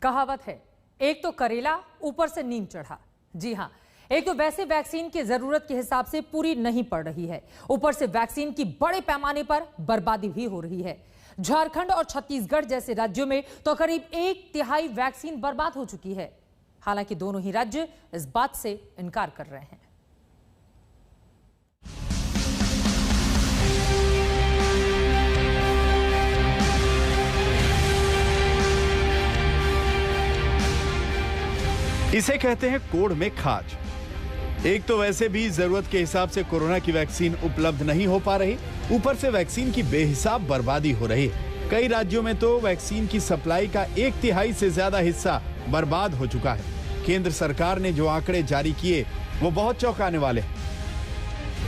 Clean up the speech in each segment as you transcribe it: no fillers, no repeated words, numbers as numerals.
कहावत है, एक तो करेला ऊपर से नीम चढ़ा। जी हां, एक तो वैसे वैक्सीन की जरूरत के हिसाब से पूरी नहीं पड़ रही है, ऊपर से वैक्सीन की बड़े पैमाने पर बर्बादी भी हो रही है। झारखंड और छत्तीसगढ़ जैसे राज्यों में तो करीब 1/3 वैक्सीन बर्बाद हो चुकी है। हालांकि दोनों ही राज्य इस बात से इनकार कर रहे हैं। इसे कहते हैं कोढ़ में खाज। एक तो वैसे भी जरूरत के हिसाब से कोरोना की वैक्सीन उपलब्ध नहीं हो पा रही, ऊपर से वैक्सीन की बेहिसाब बर्बादी हो रही है। कई राज्यों में तो वैक्सीन की सप्लाई का 1/3 से ज्यादा हिस्सा बर्बाद हो चुका है। केंद्र सरकार ने जो आंकड़े जारी किए वो बहुत चौंकाने वाले हैं।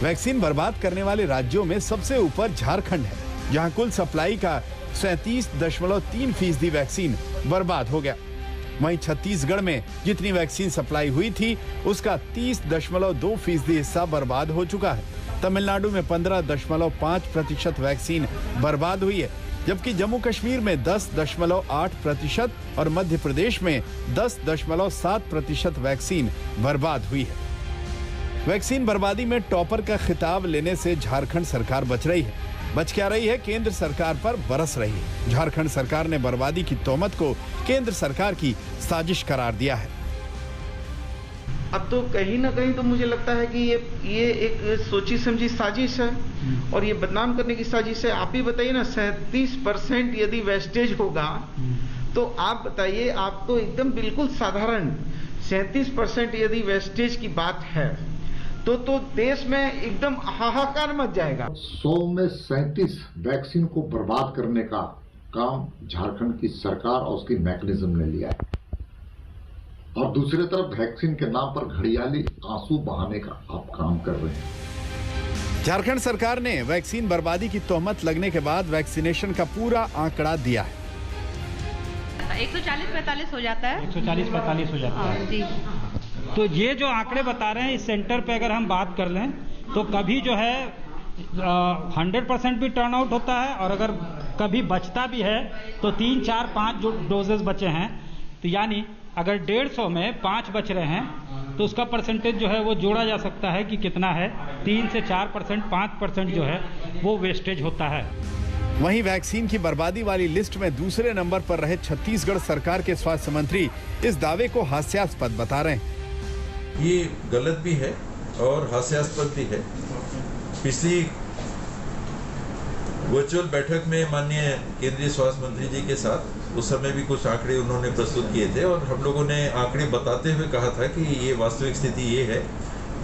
वैक्सीन बर्बाद करने वाले राज्यों में सबसे ऊपर झारखंड है, जहां कुल सप्लाई का 37.3% वैक्सीन बर्बाद हो गया। वहीं छत्तीसगढ़ में जितनी वैक्सीन सप्लाई हुई थी उसका 30.2% हिस्सा बर्बाद हो चुका है। तमिलनाडु में 15.5% वैक्सीन बर्बाद हुई है, जबकि जम्मू कश्मीर में 10.8% और मध्य प्रदेश में 10.7% वैक्सीन बर्बाद हुई है। वैक्सीन बर्बादी में टॉपर का खिताब लेने से झारखंड सरकार बच रही है। बच क्या रही है, केंद्र सरकार पर बरस रही है। झारखंड सरकार ने बर्बादी की तोहमत को केंद्र सरकार की साजिश करार दिया है। अब तो कहीं ना कहीं तो मुझे लगता है कि ये एक सोची समझी साजिश है और ये बदनाम करने की साजिश है। आप ही बताइए ना, 37% यदि वेस्टेज होगा तो आप बताइए, आप तो एकदम बिल्कुल साधारण 37% यदि वेस्टेज की बात है तो देश में एकदम हाहाकार मच जाएगा। 100 में 37 वैक्सीन को बर्बाद करने का काम झारखंड की सरकार और उसकी मैकेनिज्म ने लिया है, और दूसरी तरफ वैक्सीन के नाम पर घड़ियाली आंसू बहाने का आप काम कर रहे हैं। झारखंड सरकार ने वैक्सीन बर्बादी की तोहमत लगने के बाद वैक्सीनेशन का पूरा आंकड़ा दिया है। 140-45 हो जाता है। 140-45 हो जाता है जी। तो ये जो आंकड़े बता रहे हैं, इस सेंटर पे अगर हम बात कर लें तो कभी जो है 100% भी टर्न आउट होता है, और अगर कभी बचता भी है तो 3, 4, 5 जो डोजेस बचे हैं, तो यानी अगर 150 में 5 बच रहे हैं तो उसका परसेंटेज जो है वो जोड़ा जा सकता है कि कितना है। 3 से 4%, 5% जो है वो वेस्टेज होता है। वहीं वैक्सीन की बर्बादी वाली लिस्ट में दूसरे नंबर पर रहे छत्तीसगढ़ सरकार के स्वास्थ्य मंत्री इस दावे को हास्यास्पद बता रहे हैं। ये गलत भी है और हास्यास्पद भी है। पिछली वर्चुअल बैठक में माननीय केंद्रीय स्वास्थ्य मंत्री जी के साथ उस समय भी कुछ आंकड़े उन्होंने प्रस्तुत किए थे और हम लोगों ने आंकड़े बताते हुए कहा था कि ये वास्तविक स्थिति ये है।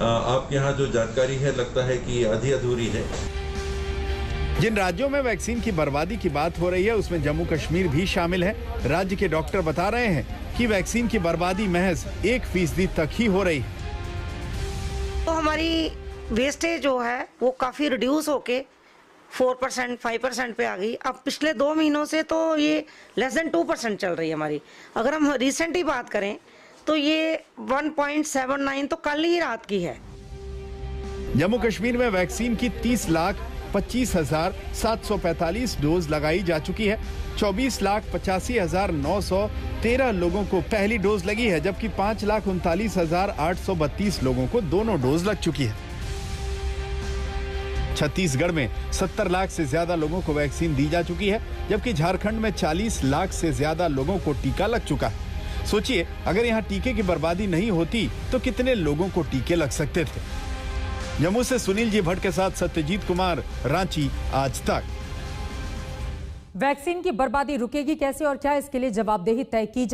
आपके यहाँ जो जानकारी है लगता है कि आधी अधूरी है। जिन राज्यों में वैक्सीन की बर्बादी की बात हो रही है उसमें जम्मू कश्मीर भी शामिल है। राज्य के डॉक्टर बता रहे हैं कि वैक्सीन की बर्बादी महज 1% तक ही हो रही है। तो हमारी वेस्टेज जो है वो काफी रिड्यूस होके 4%, 5% पे आ गई। अब पिछले 2 महीनों से तो ये लेस देन 2% चल रही है हमारी। अगर हम रिसेंट ही बात करें तो ये 1.79 तो कल ही रात की है। जम्मू कश्मीर में वैक्सीन की 30,25,745 डोज लगाई जा चुकी है। 24,85,913 लोगों को पहली डोज लगी है, जबकि 5,39,832 लोगों को दोनों डोज लग चुकी है। छत्तीसगढ़ में 70 लाख से ज्यादा लोगों को वैक्सीन दी जा चुकी है, जबकि झारखंड में 40 लाख से ज्यादा लोगों को टीका लग चुका है। सोचिए, अगर यहाँ टीके की बर्बादी नहीं होती तो कितने लोगों को टीके लग सकते थे। जम्मू से सुनील जी भट्ट के साथ सत्यजीत कुमार, रांची, आज तक। वैक्सीन की बर्बादी रुकेगी कैसे और क्या इसके लिए जवाबदेही तय की जाए?